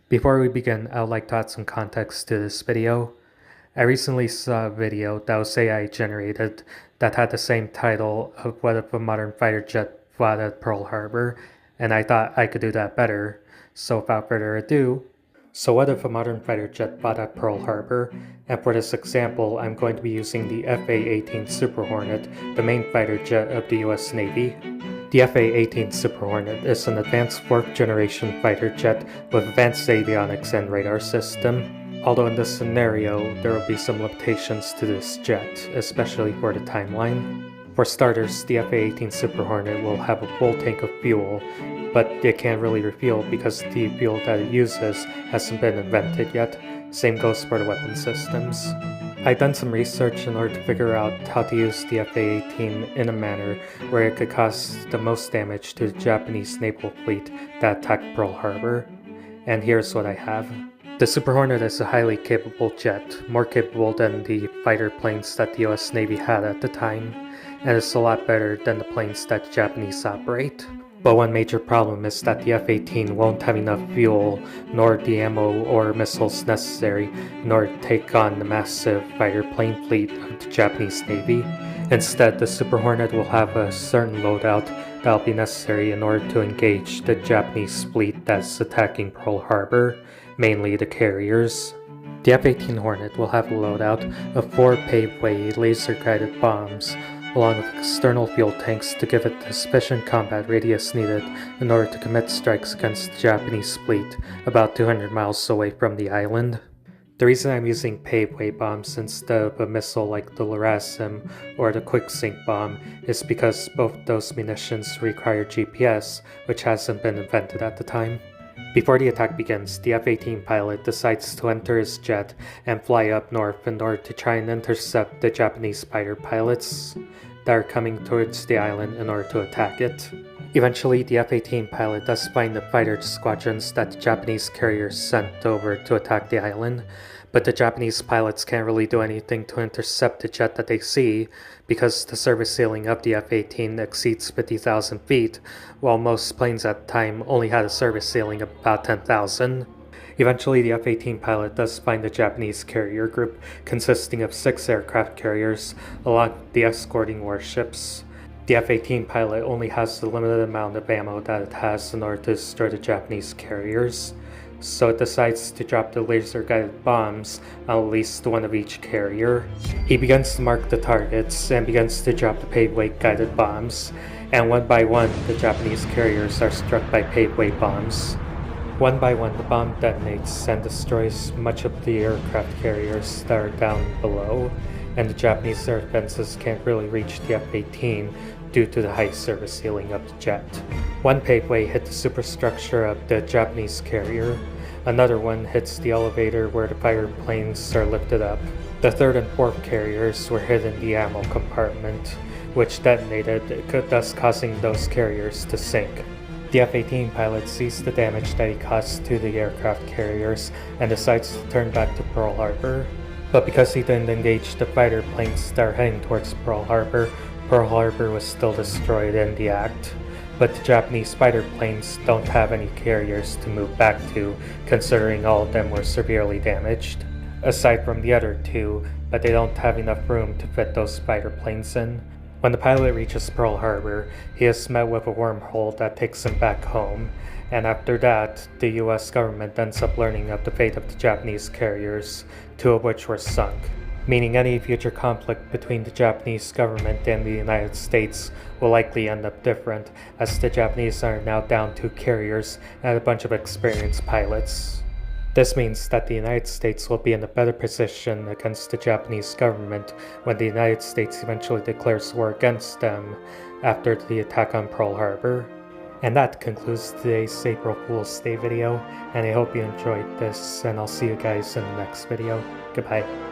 Before we begin, I would like to add some context to this video. I recently saw a video that was AI generated that had the same title of what if a modern fighter jet fought at Pearl Harbor, and I thought I could do that better. So without further ado, what if a modern fighter jet fought at Pearl Harbor? And for this example, I'm going to be using the FA-18 Super Hornet, the main fighter jet of the US Navy. The FA-18 Super Hornet is an advanced 4th generation fighter jet with advanced avionics and radar system. Although in this scenario, there will be some limitations to this jet, especially for the timeline. For starters, the FA-18 Super Hornet will have a full tank of fuel, but it can't really refuel because the fuel that it uses hasn't been invented yet. Same goes for the weapon systems. I've done some research in order to figure out how to use the FA-18 in a manner where it could cause the most damage to the Japanese naval fleet that attacked Pearl Harbor. And here's what I have. The Super Hornet is a highly capable jet, more capable than the fighter planes that the US Navy had at the time, and it's a lot better than the planes that the Japanese operate. But one major problem is that the F-18 won't have enough fuel, nor the ammo or missiles necessary in order to take on the massive fighter plane fleet of the Japanese Navy. Instead, the Super Hornet will have a certain loadout that will be necessary in order to engage the Japanese fleet that's attacking Pearl Harbor, mainly the carriers. The F-18 Hornet will have a loadout of 4 paveway laser-guided bombs, along with external fuel tanks to give it the sufficient combat radius needed in order to commit strikes against the Japanese fleet about 200 miles away from the island. The reason I'm using paveway bombs instead of a missile like the LRASM or the Quick Sink bomb is because both those munitions require GPS, which hasn't been invented at the time. Before the attack begins, the F-18 pilot decides to enter his jet and fly up north in order to try and intercept the Japanese fighter pilots that are coming towards the island in order to attack it. Eventually, the F-18 pilot does find the fighter squadrons that the Japanese carriers sent over to attack the island, but the Japanese pilots can't really do anything to intercept the jet that they see because the surface ceiling of the F-18 exceeds 50,000 feet, while most planes at the time only had a surface ceiling of about 10,000. Eventually, the F-18 pilot does find the Japanese carrier group consisting of 6 aircraft carriers along with the escorting warships. The F-18 pilot only has the limited amount of ammo that it has in order to destroy the Japanese carriers, so it decides to drop the laser-guided bombs on at least one of each carrier. He begins to mark the targets and begins to drop the paveway-guided bombs, and one by one the Japanese carriers are struck by paveway bombs. One by one the bomb detonates and destroys much of the aircraft carriers that are down below, and the Japanese air defenses can't really reach the F-18 due to the high surface ceiling of the jet. One paveway hit the superstructure of the Japanese carrier, another one hits the elevator where the fighter planes are lifted up. The 3rd and 4th carriers were hit in the ammo compartment, which detonated, thus causing those carriers to sink. The F-18 pilot sees the damage that he caused to the aircraft carriers and decides to turn back to Pearl Harbor. But because he didn't engage the fighter planes that are heading towards Pearl Harbor was still destroyed in the act. But the Japanese fighter planes don't have any carriers to move back to, considering all of them were severely damaged. Aside from the other 2, but they don't have enough room to fit those fighter planes in. When the pilot reaches Pearl Harbor, he is met with a wormhole that takes him back home, and after that, the US government ends up learning of the fate of the Japanese carriers, 2 of which were sunk, meaning any future conflict between the Japanese government and the United States will likely end up different, as the Japanese are now down 2 carriers and a bunch of experienced pilots. This means that the United States will be in a better position against the Japanese government when the United States eventually declares war against them after the attack on Pearl Harbor. And that concludes today's April Fool's Day video, and I hope you enjoyed this, and I'll see you guys in the next video. Goodbye.